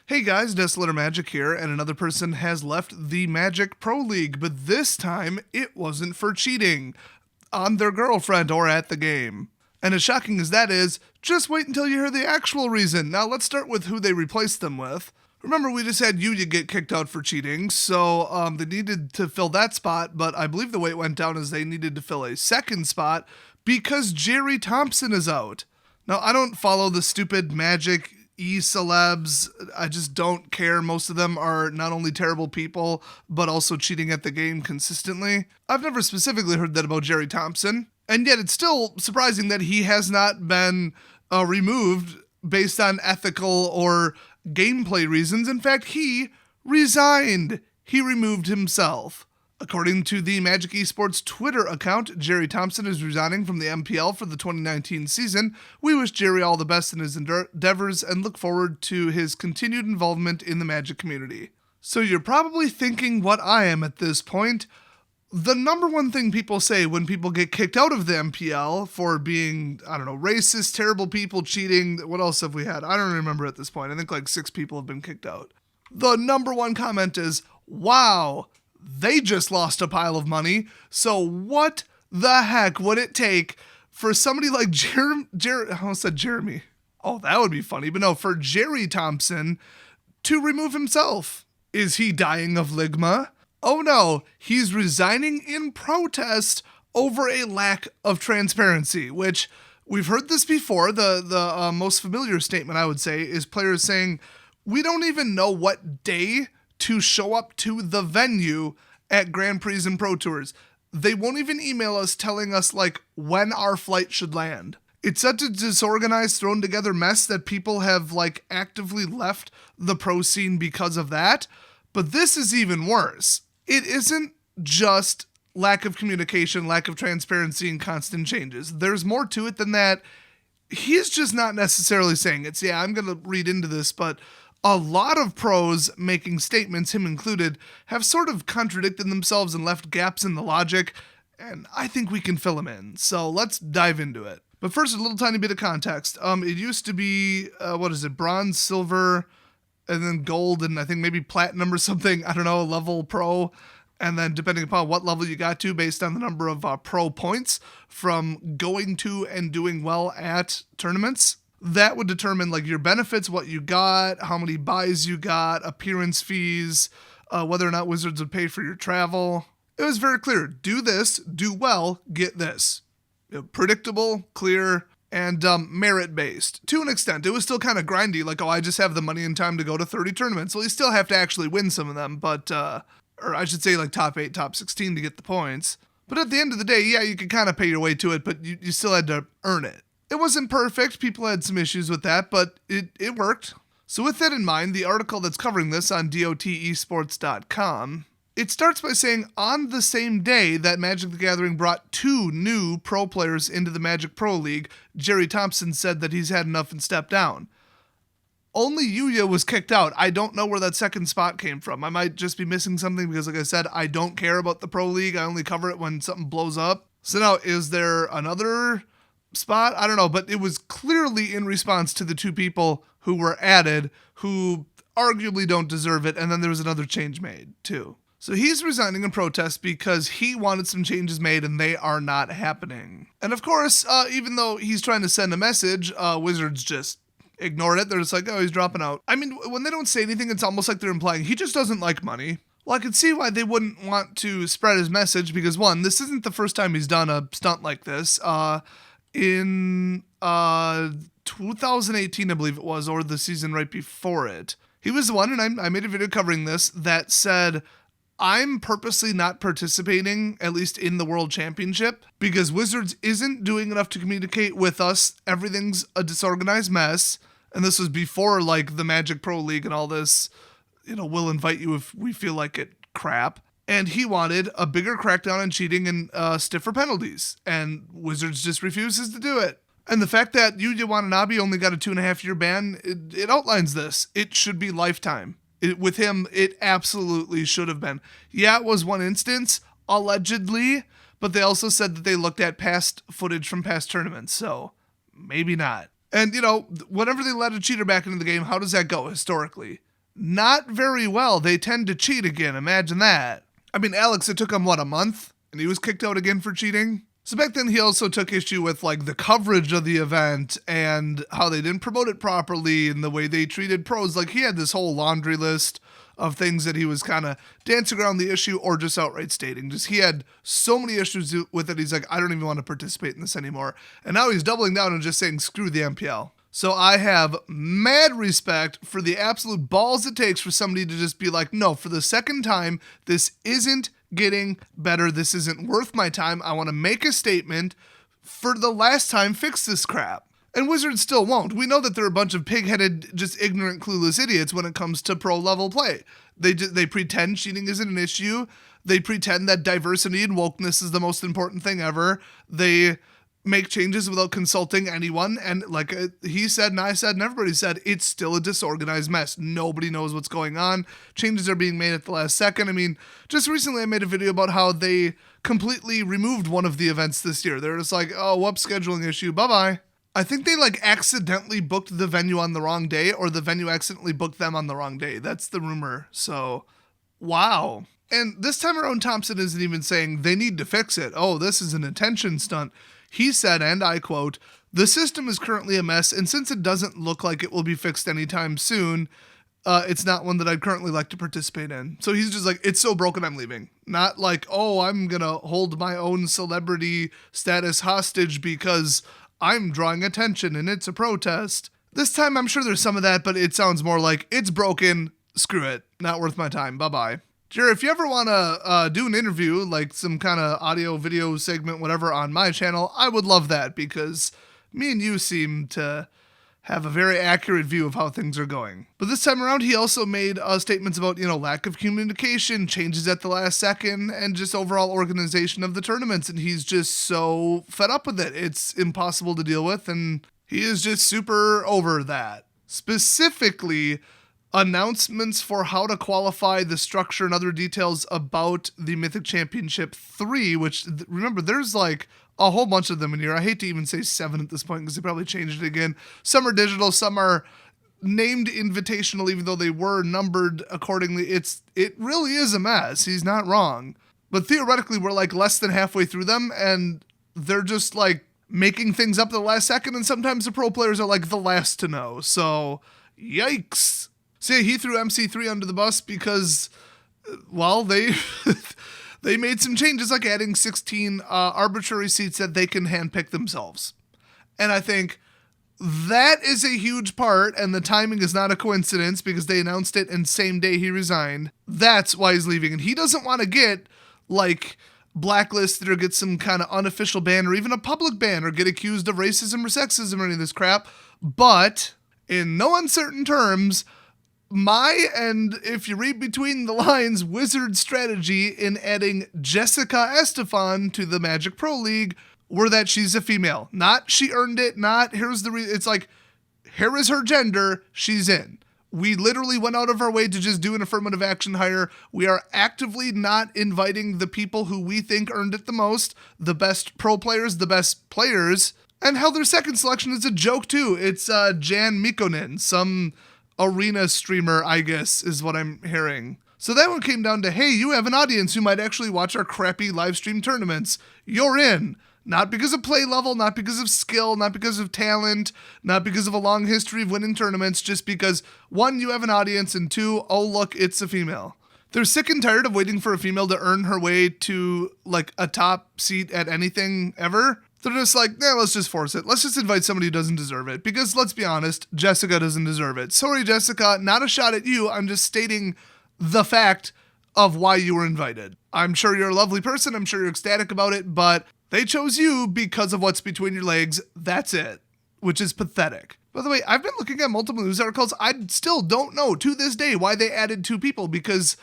Hey guys, Desolator Magic here, and another person has left the Magic Pro League, but this time it wasn't for cheating on their girlfriend or at the game. And as shocking as that is, just wait until you hear the actual reason. Now let's start with who they replaced them with. Remember, we just had Yuya get kicked out for cheating, so they needed to fill that spot, but I believe the way it went down is they needed to fill a second spot because Jerry Thompson is out. Now, I don't follow the stupid Magic celebs. I just don't care. Most of them are not only terrible people, but also cheating at the game consistently. I've never specifically heard that about Jerry Thompson, and yet it's still surprising that he has not been removed based on ethical or gameplay reasons. In fact, he resigned. He removed himself. According to the Magic Esports Twitter account, Jerry Thompson is resigning from the MPL for the 2019 season. We wish Jerry all the best in his endeavors and look forward to his continued involvement in the Magic community. So you're probably thinking what I am at this point. The number one thing people say when people get kicked out of the MPL for being, racist, terrible people, cheating, what else have we had? I don't remember at this point. I think like 6 people have been kicked out. The number one comment is, wow, they just lost a pile of money, so what the heck would it take for somebody like I almost said Jeremy. Oh, that would be funny, but no, for Jerry Thompson to remove himself. Is he dying of ligma? Oh no, he's resigning in protest over a lack of transparency, which we've heard this before. The most familiar statement I would say is players saying, we don't even know what day to show up to the venue at Grand Prix and Pro Tours. They won't even email us telling us when our flight should land. It's such a disorganized, thrown together mess that people have actively left the pro scene because of that. But this is even worse. It isn't just lack of communication, lack of transparency, and constant changes. There's more to it than that. He's just not necessarily saying it. So yeah, I'm going to read into this, but a lot of pros making statements, him included, have sort of contradicted themselves and left gaps in the logic, and I think we can fill them in. So let's dive into it. But first, a little tiny bit of context. It used to be, bronze, silver, and then gold, and I think maybe platinum or something, level pro. And then depending upon what level you got to based on the number of pro points from going to and doing well at tournaments, that would determine your benefits, what you got, how many buys you got, appearance fees, whether or not Wizards would pay for your travel. It was very clear. Do this, do well, get this. Predictable, clear, and merit-based. To an extent, it was still kind of grindy, I just have the money and time to go to 30 tournaments. Well, you still have to actually win some of them, but, or I should say top 8, top 16 to get the points. But at the end of the day, yeah, you could kind of pay your way to it, but you still had to earn it. It wasn't perfect. People had some issues with that, but it worked. So with that in mind, the article that's covering this on WOTC it starts by saying, on the same day that Magic the Gathering brought 2 new pro players into the Magic Pro League, Jerry Thompson said that he's had enough and stepped down. Only Yuya was kicked out. I don't know where that second spot came from. I might just be missing something because, like I said, I don't care about the Pro League. I only cover it when something blows up. So now, is there another spot? I don't know, but it was clearly in response to the 2 people who were added who arguably don't deserve it, and then there was another change made too. So he's resigning in protest because he wanted some changes made and they are not happening. And of course, even though he's trying to send a message, Wizards just ignored it. They're just like, oh, he's dropping out. I mean, when they don't say anything, it's almost like they're implying he just doesn't like money. Well, I could see why they wouldn't want to spread his message because, one, this isn't the first time he's done a stunt like this. In 2018, I believe it was, or the season right before it, he was the one, and I made a video covering this, that said, I'm purposely not participating, at least in the World Championship, because Wizards isn't doing enough to communicate with us. Everything's a disorganized mess, and this was before, the Magic Pro League and all this, we'll invite you if we feel like it crap. And he wanted a bigger crackdown on cheating and stiffer penalties. And Wizards just refuses to do it. And the fact that Yuya Watanabe only got a 2.5-year ban, it outlines this. It should be lifetime. With him, it absolutely should have been. Yeah, it was one instance, allegedly, but they also said that they looked at past footage from past tournaments, so maybe not. And, whenever they let a cheater back into the game, how does that go historically? not very well. They tend to cheat again. Imagine that. I mean, Alex, it took him, a month? And he was kicked out again for cheating? So back then he also took issue with the coverage of the event and how they didn't promote it properly and the way they treated pros. He had this whole laundry list of things that he was kind of dancing around the issue or just outright stating. He had so many issues with it. He's like, I don't even want to participate in this anymore. And now he's doubling down and just saying, screw the MPL. So I have mad respect for the absolute balls it takes for somebody to just be like, no, for the second time, this isn't getting better. This isn't worth my time. I want to make a statement. For the last time, fix this crap. And Wizards still won't. We know that they're a bunch of pig-headed, just ignorant, clueless idiots when it comes to pro-level play. They pretend cheating isn't an issue. They pretend that diversity and wokeness is the most important thing ever. They make changes without consulting anyone. And like he said and I said and everybody said, it's still a disorganized mess. Nobody knows what's going on. Changes are being made at the last second. I mean, just recently I made a video about how they completely removed one of the events this year. They're just like, oh, whoops, scheduling issue. Bye-bye. I think they accidentally booked the venue on the wrong day, or the venue accidentally booked them on the wrong day. That's the rumor. So, wow. And this time around, Thompson isn't even saying they need to fix it. Oh, this is an attention stunt. He said, and I quote, "The system is currently a mess, and since it doesn't look like it will be fixed anytime soon, it's not one that I'd currently like to participate in." So he's just like, it's so broken, I'm leaving. Not like, oh, I'm going to hold my own celebrity status hostage because I'm drawing attention and it's a protest. This time, I'm sure there's some of that, but it sounds more like it's broken. Screw it. Not worth my time. Bye-bye. Jerry, if you ever want to do an interview, like some kind of audio, video segment, whatever, on my channel, I would love that because me and you seem to have a very accurate view of how things are going. But this time around, he also made statements about, lack of communication, changes at the last second, and just overall organization of the tournaments. And he's just so fed up with it. It's impossible to deal with, and he is just super over that. Specifically, announcements for how to qualify, the structure, and other details about the Mythic Championship 3, which, remember, there's a whole bunch of them in here. I hate to even say 7 at this point because they probably changed it again. Some are digital, some are named invitational, even though they were numbered accordingly. It really is a mess. He's not wrong. But theoretically, we're less than halfway through them, and they're just making things up at the last second, and sometimes the pro players are the last to know. So, yikes. So yeah, he threw MC3 under the bus because, well, they made some changes, like adding 16 arbitrary seats that they can handpick themselves. And I think that is a huge part, and the timing is not a coincidence because they announced it and same day he resigned. That's why he's leaving. And he doesn't want to get, blacklisted or get some kind of unofficial ban or even a public ban or get accused of racism or sexism or any of this crap. But in no uncertain terms, and if you read between the lines, Wizard strategy in adding Jessica Estefan to the Magic Pro League were that she's a female. Not she earned it, not here's the reason. It's here is her gender, she's in. We literally went out of our way to just do an affirmative action hire. We are actively not inviting the people who we think earned it the most, the best pro players, the best players. And hell, their second selection is a joke too. It's Jan Mikkonen, some arena streamer, I guess, is what I'm hearing. So that one came down to, hey, you have an audience who might actually watch our crappy live stream tournaments. You're in. Not because of play level, not because of skill, not because of talent, not because of a long history of winning tournaments, just because, 1, you have an audience, and 2, oh, look, it's a female. They're sick and tired of waiting for a female to earn her way to, a top seat at anything ever. They're just let's just force it. Let's just invite somebody who doesn't deserve it. Because let's be honest, Jessica doesn't deserve it. Sorry, Jessica, not a shot at you. I'm just stating the fact of why you were invited. I'm sure you're a lovely person. I'm sure you're ecstatic about it, but they chose you because of what's between your legs. That's it, which is pathetic. By the way, I've been looking at multiple news articles. I still don't know to this day why they added 2 people because,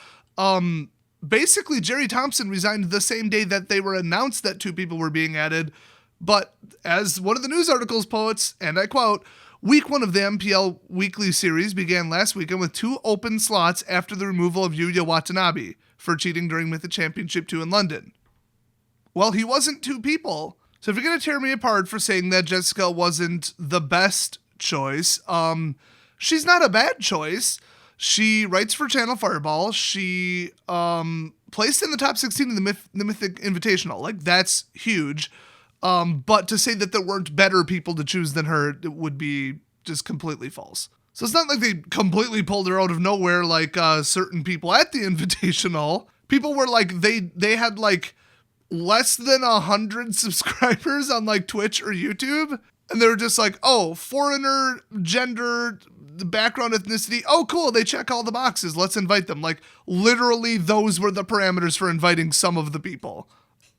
basically Jerry Thompson resigned the same day that they were announced that 2 people were being added. But as one of the news articles poets, and I quote, Week 1 of the MPL weekly series began last weekend with 2 open slots after the removal of Yuya Watanabe for cheating during Mythic Championship 2 in London. Well, he wasn't 2 people. So if you're going to tear me apart for saying that Jessica wasn't the best choice, she's not a bad choice. She writes for Channel Fireball. She placed in the top 16 in the Mythic Invitational. Like, that's huge. But to say that there weren't better people to choose than her would be just completely false. So it's not like they completely pulled her out of nowhere like certain people at the Invitational. People were like, they had like less than 100 subscribers on like Twitch or YouTube. And they were just like, oh, foreigner, gender, background, ethnicity. Oh, cool. They check all the boxes. Let's invite them. Like, literally, those were the parameters for inviting some of the people.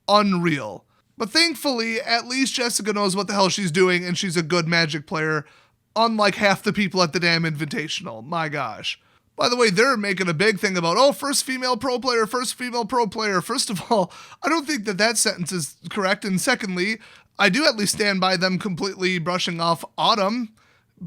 Unreal. But thankfully, at least Jessica knows what the hell she's doing, and she's a good Magic player, unlike half the people at the damn Invitational. My gosh. By the way, they're making a big thing about, oh, first female pro player, first female pro player. First of all, I don't think that sentence is correct. And secondly, I do at least stand by them completely brushing off Autumn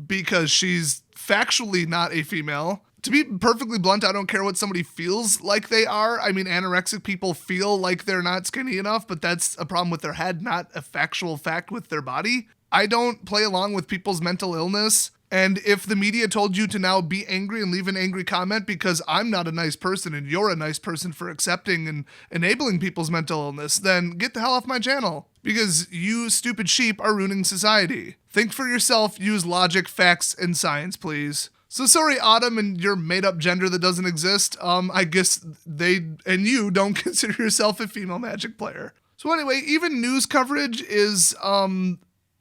because she's factually not a female. To be perfectly blunt, I don't care what somebody feels like they are. I mean, anorexic people feel like they're not skinny enough, but that's a problem with their head, not a factual fact with their body. I don't play along with people's mental illness. And if the media told you to now be angry and leave an angry comment because I'm not a nice person and you're a nice person for accepting and enabling people's mental illness, then get the hell off my channel. Because you stupid sheep are ruining society. Think for yourself, use logic, facts, and science, please. So sorry, Autumn, and your made-up gender that doesn't exist. I guess they and you don't consider yourself a female Magic player. So anyway, even news coverage is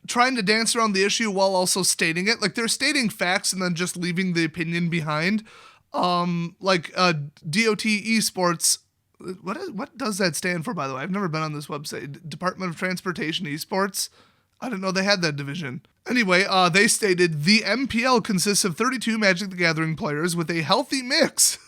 trying to dance around the issue while also stating it. Like, they're stating facts and then just leaving the opinion behind. DOT Esports. What does that stand for, by the way? I've never been on this website. Department of Transportation Esports. I didn't know they had that division. Anyway, they stated, the MPL consists of 32 Magic the Gathering players with a healthy mix,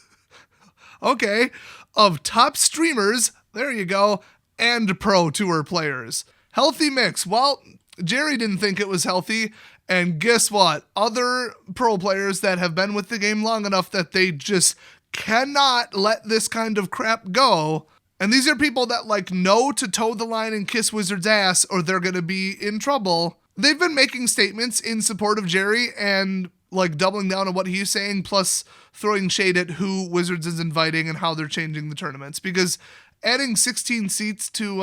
okay, of top streamers, there you go, and pro tour players. Healthy mix. Well, Jerry didn't think it was healthy, and guess what? Other pro players that have been with the game long enough that they just cannot let this kind of crap go. And these are people that like know to toe the line and kiss Wizards' ass or they're going to be in trouble. They've been making statements in support of Jerry and like doubling down on what he's saying, plus throwing shade at who Wizards is inviting and how they're changing the tournaments. Because adding 16 seats to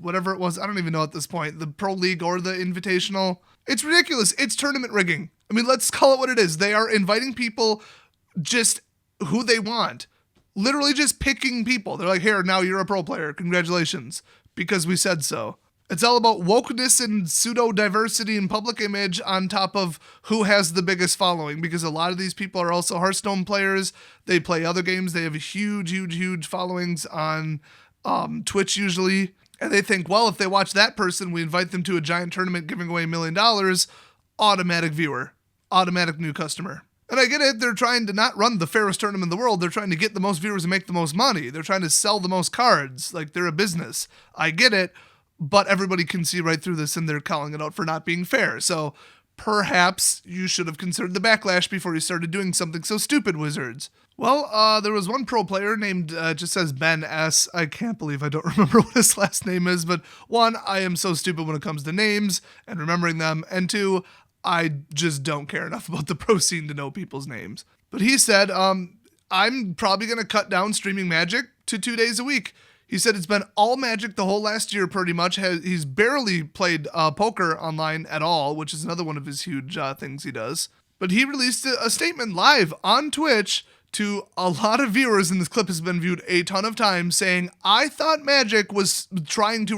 whatever it was, I don't even know at this point, the Pro League or the Invitational, it's ridiculous. It's tournament rigging. I mean, let's call it what it is. They are inviting people just who they want. Literally just picking people. They're like, here, now you're a pro player. Congratulations. Because we said so. It's all about wokeness and pseudo-diversity and public image on top of who has the biggest following. Because a lot of these people are also Hearthstone players. They play other games. They have huge followings on Twitch usually. And they think, well, if they watch that person, we invite them to a giant tournament giving away $1 million, automatic viewer, automatic new customer. And I get it, they're trying to not run the fairest tournament in the world. They're trying to get the most viewers and make the most money. They're trying to sell the most cards. Like, they're a business. I get it, but everybody can see right through this and they're calling it out for not being fair. So perhaps you should have considered the backlash before you started doing something so stupid, Wizards. Well, there was one pro player named, just says Ben S. I can't believe I don't remember what his last name is, but one, I am so stupid when it comes to names and remembering them, and two, I just don't care enough about the pro scene to know people's names. But he said, I'm probably going to cut down streaming Magic to 2 days a week. He said it's been all Magic the whole last year pretty much. He's barely played poker online at all, which is another one of his huge things he does. But he released a statement live on Twitch to a lot of viewers, and this clip has been viewed a ton of times, saying, I thought Magic was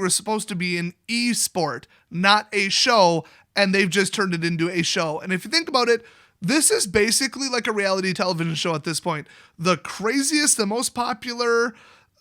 supposed to be an e-sport, not a show, and they've just turned it into a show. And if you think about it, this is basically like a reality television show at this point. The craziest, the most popular,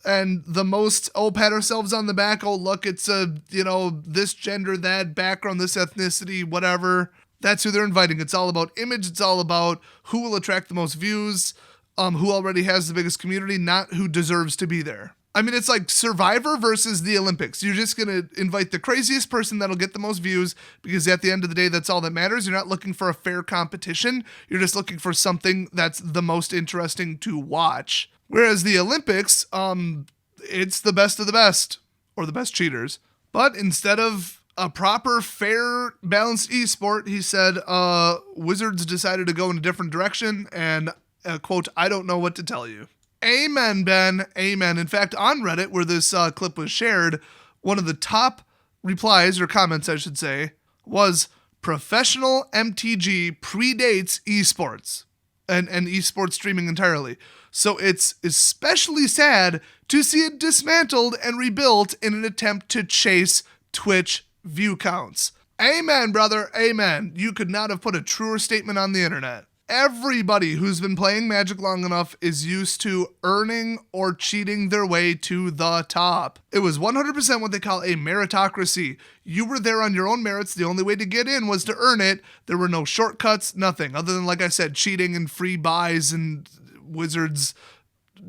and the most, oh, pat ourselves on the back, oh, look, it's this gender, that background, this ethnicity, whatever. That's who they're inviting. It's all about image. It's all about who will attract the most views, who already has the biggest community, not who deserves to be there. I mean, it's like Survivor versus the Olympics. You're just going to invite the craziest person that'll get the most views because at the end of the day, that's all that matters. You're not looking for a fair competition. You're just looking for something that's the most interesting to watch. Whereas the Olympics, it's the best of the best, or the best cheaters. But instead of a proper, fair, balanced esport, he said Wizards decided to go in a different direction, and quote, I don't know what to tell you. Amen, Ben. Amen. In fact, on Reddit, where this clip was shared, one of the top replies, or comments, I should say, was professional MTG predates esports and esports streaming entirely. So it's especially sad to see it dismantled and rebuilt in an attempt to chase Twitch view counts. Amen, brother. Amen. You could not have put a truer statement on the internet. Everybody who's been playing Magic long enough is used to earning or cheating their way to the top. It was 100% what they call a meritocracy. You were there on your own merits. The only way to get in was to earn it. There were no shortcuts, nothing, other than, like I said, cheating and free buys and Wizards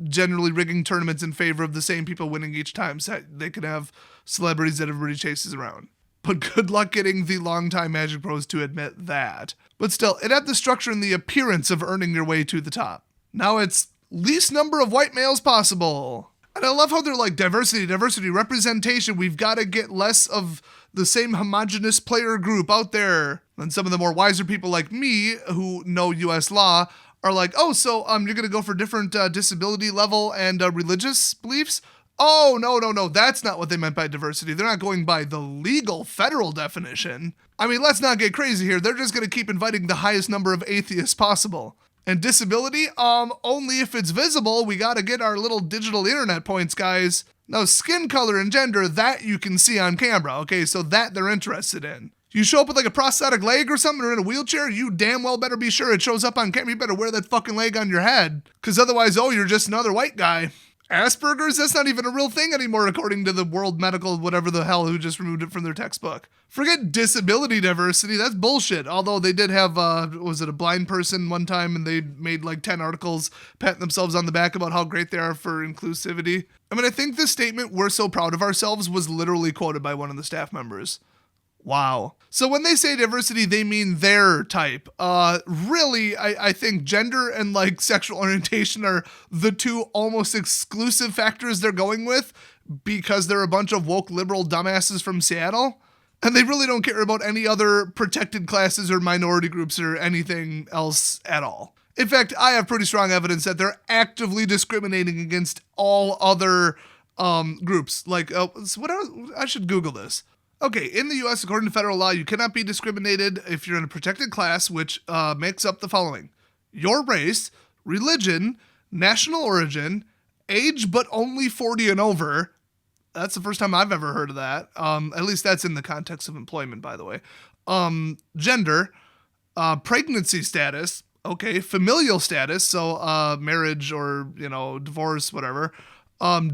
generally rigging tournaments in favor of the same people winning each time so they can have celebrities that everybody chases around. But good luck getting the longtime Magic pros to admit that. But still, it had the structure and the appearance of earning your way to the top. Now it's least number of white males possible. And I love how they're like, diversity, representation. We've got to get less of the same homogenous player group out there. And some of the more wiser people like me who know US law are like, oh, so you're going to go for different disability level and religious beliefs? Oh, no, that's not what they meant by diversity. They're not going by the legal federal definition. I mean, let's not get crazy here. They're just going to keep inviting the highest number of atheists possible. And disability, only if it's visible. We got to get our little digital internet points, guys. Now, skin color and gender, that you can see on camera, okay? So that they're interested in. You show up with like a prosthetic leg or something or in a wheelchair, you damn well better be sure it shows up on camera. You better wear that fucking leg on your head. Because otherwise, you're just another white guy. Asperger's, that's not even a real thing anymore, according to the World Medical whatever the hell who just removed it from their textbook. Forget disability diversity, that's bullshit. Although they did have, was it a blind person one time, and they made like 10 articles patting themselves on the back about how great they are for inclusivity. I mean, I think this statement, "we're so proud of ourselves," was literally quoted by one of the staff members. Wow. So when they say diversity, they mean their type. Really, I think gender and like sexual orientation are the two almost exclusive factors they're going with because they're a bunch of woke liberal dumbasses from Seattle. And they really don't care about any other protected classes or minority groups or anything else at all. In fact, I have pretty strong evidence that they're actively discriminating against all other groups. Like, I should Google this. Okay, in the U.S., according to federal law, you cannot be discriminated if you're in a protected class, which makes up the following: your race, religion, national origin, age but only 40 and over. That's the first time I've ever heard of that. At least that's in the context of employment, by the way. Gender, pregnancy status, okay, familial status, so marriage or, divorce, whatever.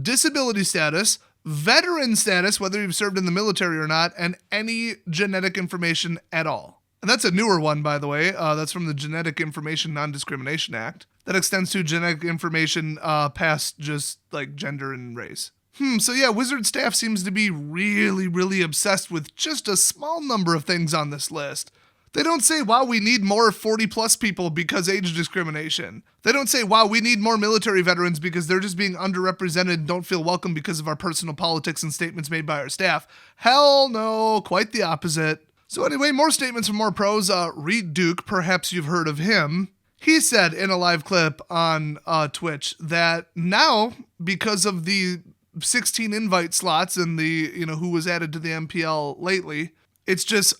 Disability status, veteran status, whether you've served in the military or not, and any genetic information at all. And that's a newer one, by the way. That's from the Genetic Information Non-Discrimination Act. That extends to genetic information past just like gender and race. So yeah, Wizard staff seems to be really, really obsessed with just a small number of things on this list. They don't say, wow, we need more 40-plus people because age discrimination. They don't say, wow, we need more military veterans because they're just being underrepresented and don't feel welcome because of our personal politics and statements made by our staff. Hell no, quite the opposite. So anyway, more statements from more pros. Reed Duke, perhaps you've heard of him. He said in a live clip on Twitch that now, because of the 16 invite slots and the, who was added to the MPL lately, it's just,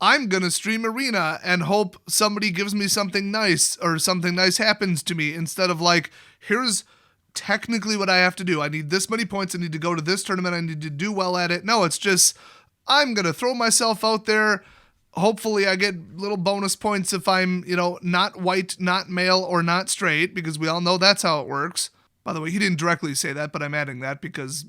I'm going to stream Arena and hope somebody gives me something nice or something nice happens to me, instead of like, here's technically what I have to do. I need this many points. I need to go to this tournament. I need to do well at it. No, it's just, I'm going to throw myself out there. Hopefully I get little bonus points if I'm, not white, not male, or not straight, because we all know that's how it works. By the way, he didn't directly say that, but I'm adding that because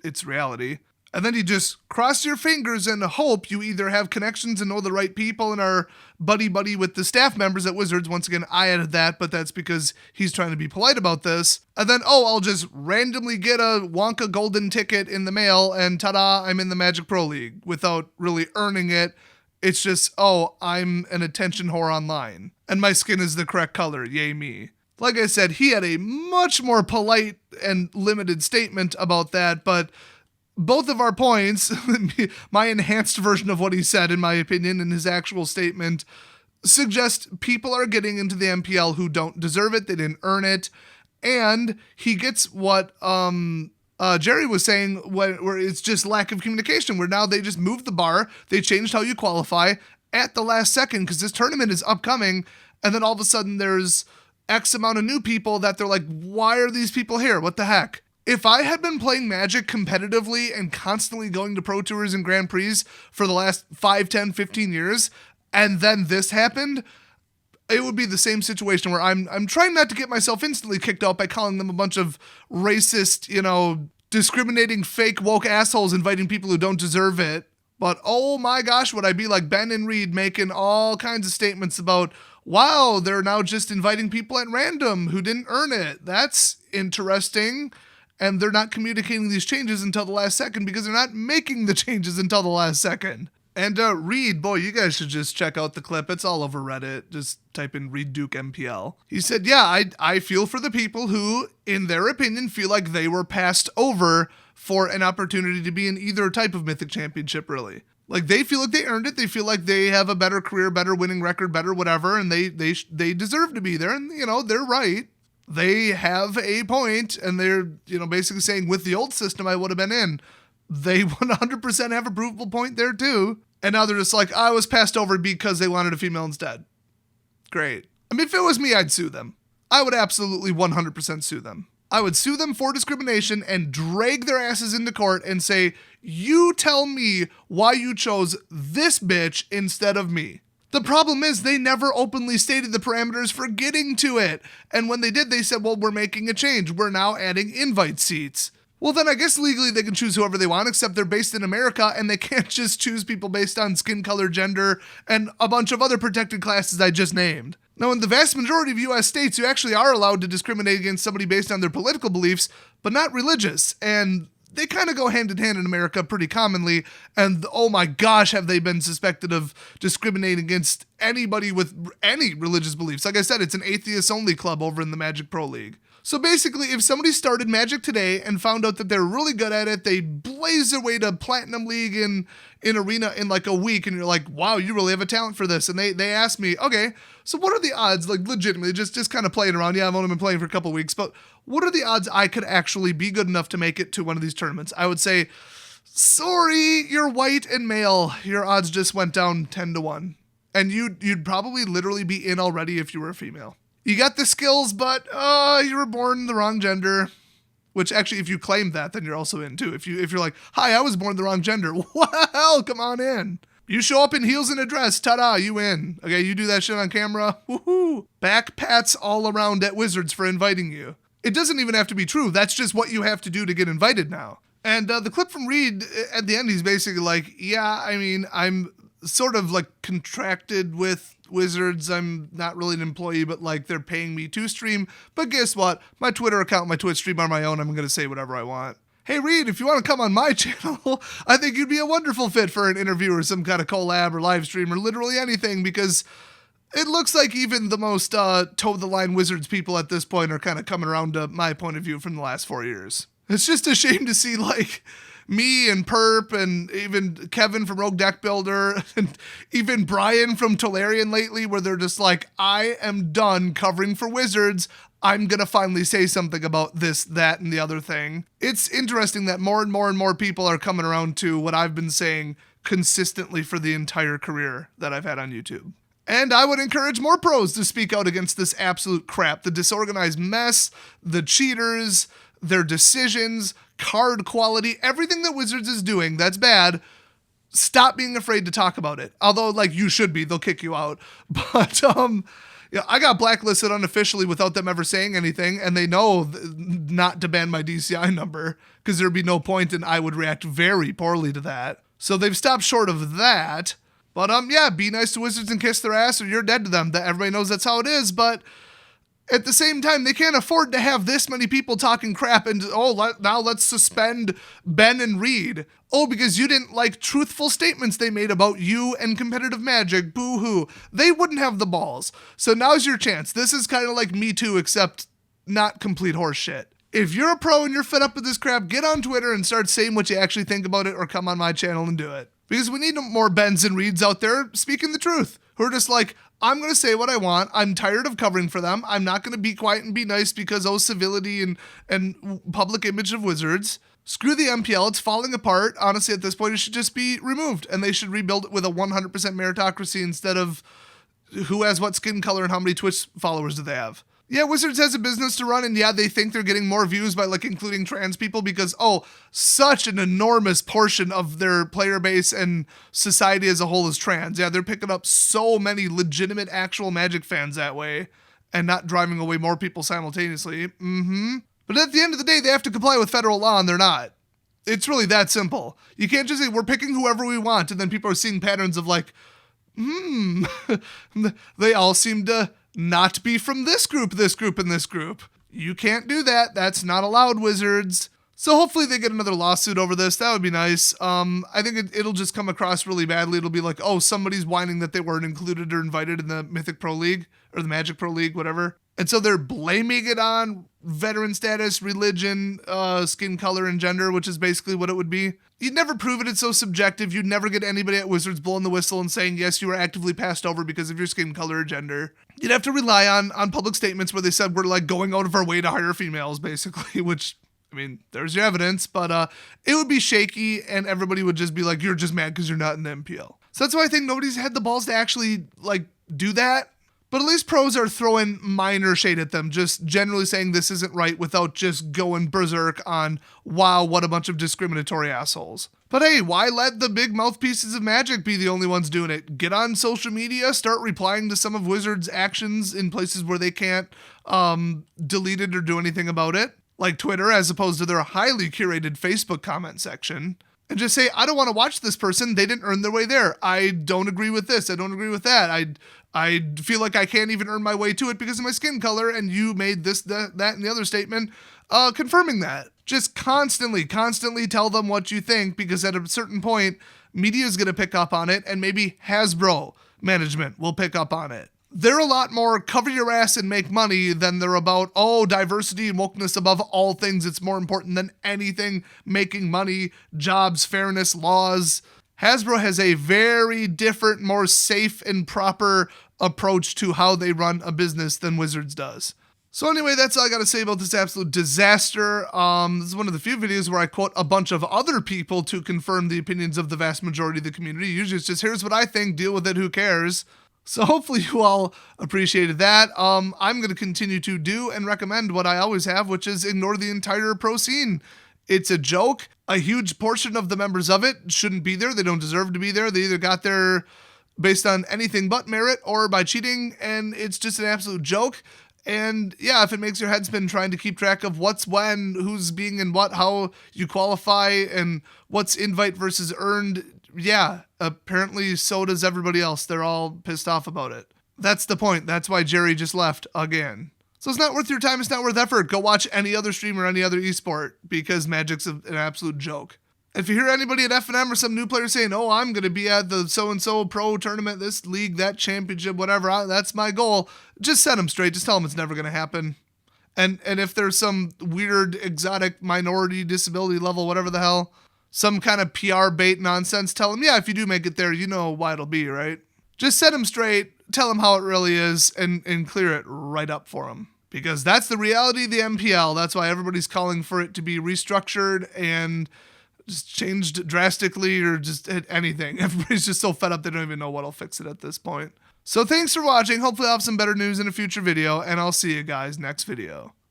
it's reality. And then you just cross your fingers and hope you either have connections and know the right people and are buddy-buddy with the staff members at Wizards. Once again, I added that, but that's because he's trying to be polite about this. And then, I'll just randomly get a Wonka golden ticket in the mail and ta-da, I'm in the Magic Pro League without really earning it. It's just, I'm an attention whore online. And my skin is the correct color, yay me. Like I said, he had a much more polite and limited statement about that, but both of our points, my enhanced version of what he said, in my opinion, in his actual statement, suggest people are getting into the MPL who don't deserve it. They didn't earn it. And he gets what Jerry was saying, where it's just lack of communication, where now they just moved the bar. They changed how you qualify at the last second because this tournament is upcoming. And then all of a sudden there's X amount of new people that they're like, why are these people here? What the heck? If I had been playing Magic competitively and constantly going to Pro Tours and Grand Prix for the last 5, 10, 15 years, and then this happened, it would be the same situation where I'm trying not to get myself instantly kicked out by calling them a bunch of racist, discriminating fake woke assholes inviting people who don't deserve it. But oh my gosh, would I be like Ben and Reed making all kinds of statements about, wow, they're now just inviting people at random who didn't earn it. That's interesting. And they're not communicating these changes until the last second because they're not making the changes until the last second. And Reed, boy, you guys should just check out the clip. It's all over Reddit. Just type in Btw MPL. He said, yeah, I feel for the people who, in their opinion, feel like they were passed over for an opportunity to be in either type of Mythic Championship, really. Like, they feel like they earned it. They feel like they have a better career, better winning record, better whatever, and they deserve to be there. And, they're right. They have a point, and they're, basically saying, with the old system, I would have been in. They 100% have a provable point there, too. And now they're just like, I was passed over because they wanted a female instead. Great. I mean, if it was me, I'd sue them. I would absolutely 100% sue them. I would sue them for discrimination and drag their asses into court and say, you tell me why you chose this bitch instead of me. The problem is they never openly stated the parameters for getting to it. And when they did, they said, well, we're making a change. We're now adding invite seats. Well, then I guess legally they can choose whoever they want, except they're based in America and they can't just choose people based on skin color, gender, and a bunch of other protected classes I just named. Now, in the vast majority of US states, you actually are allowed to discriminate against somebody based on their political beliefs, but not religious. And they kind of go hand in hand in America pretty commonly, and oh my gosh, have they been suspected of discriminating against anybody with any religious beliefs. Like I said, it's an atheist-only club over in the Magic Pro League. So basically, if somebody started Magic today and found out that they're really good at it, they blaze their way to Platinum League in Arena in like a week, and you're like, wow, you really have a talent for this. And they ask me, okay, so what are the odds, like legitimately, just kind of playing around. Yeah, I've only been playing for a couple weeks, but what are the odds I could actually be good enough to make it to one of these tournaments? I would say, sorry, you're white and male. Your odds just went down 10-1. And you'd probably literally be in already if you were a female. You got the skills, but you were born the wrong gender. Which actually, if you claim that, then you're also in too. If you're like, hi, I was born the wrong gender. Well, come on in. You show up in heels and a dress, ta-da, you in. Okay, you do that shit on camera, woohoo. Back pats all around at Wizards for inviting you. It doesn't even have to be true. That's just what you have to do to get invited now. And the clip from Reed, at the end, he's basically like, yeah, I mean, I'm sort of like contracted with Wizards. I'm not really an employee, but like they're paying me to stream. But guess what? My Twitter account, my Twitch stream are my own. I'm going to say whatever I want. Hey, Reed, if you want to come on my channel, I think you'd be a wonderful fit for an interview or some kind of collab or live stream or literally anything, because it looks like even the most toe-the-line Wizards people at this point are kind of coming around to my point of view from the last 4 years. It's just a shame to see, like, me and Perp and even Kevin from Rogue Deck Builder and even Brian from Tolarian lately, where they're just like, I am done covering for Wizards. I'm going to finally say something about this, that, and the other thing. It's interesting that more and more and more people are coming around to what I've been saying consistently for the entire career that I've had on YouTube. And I would encourage more pros to speak out against this absolute crap. The disorganized mess, the cheaters, their decisions, card quality, everything that Wizards is doing that's bad. Stop being afraid to talk about it. Although, like, you should be. They'll kick you out. But, yeah, I got blacklisted unofficially without them ever saying anything, and they know not to ban my DCI number because there'd be no point, and I would react very poorly to that. So they've stopped short of that. But, yeah, be nice to Wizards and kiss their ass or you're dead to them. That everybody knows that's how it is, but at the same time, they can't afford to have this many people talking crap and, now let's suspend Ben and Reed. Oh, because you didn't like truthful statements they made about you and competitive Magic. Boo-hoo. They wouldn't have the balls. So now's your chance. This is kind of like Me Too, except not complete horse shit. If you're a pro and you're fed up with this crap, get on Twitter and start saying what you actually think about it, or come on my channel and do it. Because we need more Bens and Reeds out there speaking the truth, who are just like, I'm going to say what I want. I'm tired of covering for them. I'm not going to be quiet and be nice because, civility and public image of Wizards. Screw the MPL. It's falling apart. Honestly, at this point, it should just be removed, and they should rebuild it with a 100% meritocracy instead of who has what skin color and how many Twitch followers do they have. Yeah, Wizards has a business to run, and yeah, they think they're getting more views by including trans people because, such an enormous portion of their player base and society as a whole is trans. Yeah, they're picking up so many legitimate actual Magic fans that way and not driving away more people simultaneously. But at the end of the day, they have to comply with federal law, and they're not. It's really that simple. You can't just say, we're picking whoever we want, and then people are seeing patterns of they all seem to not be from this group, and this group. You can't do that. That's not allowed, Wizards. So hopefully they get another lawsuit over this. That would be nice. I think it'll just come across really badly. It'll be like, somebody's whining that they weren't included or invited in the Mythic Pro League or the Magic Pro League, whatever. And so they're blaming it on veteran status, religion, skin color, and gender, which is basically what it would be. You'd never prove it. It's so subjective. You'd never get anybody at Wizards blowing the whistle and saying, yes, you were actively passed over because of your skin color or gender. You'd have to rely on public statements where they said we're going out of our way to hire females, basically, which, there's your evidence, but it would be shaky and everybody would just be like, you're just mad because you're not in the MPL. So that's why I think nobody's had the balls to actually, do that. But at least pros are throwing minor shade at them, just generally saying this isn't right without just going berserk on, wow, what a bunch of discriminatory assholes. But hey, why let the big mouthpieces of Magic be the only ones doing it? Get on social media, start replying to some of Wizards' actions in places where they can't delete it or do anything about it, like Twitter, as opposed to their highly curated Facebook comment section. And just say, I don't want to watch this person. They didn't earn their way there. I don't agree with this. I don't agree with that. I feel like I can't even earn my way to it because of my skin color. And you made this, that, and the other statement confirming that. Just constantly tell them what you think, because at a certain point, media is going to pick up on it, and maybe Hasbro management will pick up on it. They're a lot more cover your ass and make money than they're about, diversity and wokeness above all things. It's more important than anything making money, jobs, fairness, laws. Hasbro has a very different, more safe and proper approach to how they run a business than Wizards does. So anyway, that's all I got to say about this absolute disaster. This is one of the few videos where I quote a bunch of other people to confirm the opinions of the vast majority of the community. Usually it's just, here's what I think, deal with it, who cares? So hopefully you all appreciated that. I'm going to continue to do and recommend what I always have, which is ignore the entire pro scene. It's a joke. A huge portion of the members of it shouldn't be there. They don't deserve to be there. They either got there based on anything but merit or by cheating, and it's just an absolute joke. And yeah, if it makes your head spin trying to keep track of what's when, who's being in what, how you qualify, and what's invite versus earned, yeah, apparently so does everybody else. They're all pissed off about it. That's the point. That's why Jerry just left again. So it's not worth your time. It's not worth effort. Go watch any other streamer, any other esport, because Magic's an absolute joke. If you hear anybody at F&M or some new player saying, I'm going to be at the so-and-so pro tournament, this league, that championship, whatever, that's my goal, just set them straight. Just tell them it's never going to happen. And if there's some weird, exotic minority disability level, whatever the hell, some kind of PR bait nonsense, tell them, yeah, if you do make it there, you know why it'll be, right? Just set them straight, tell them how it really is, and clear it right up for them. Because that's the reality of the MPL. That's why everybody's calling for it to be restructured and just changed drastically, or just anything. Everybody's just so fed up they don't even know what'll fix it at this point. So thanks for watching. Hopefully I'll have some better news in a future video, and I'll see you guys next video.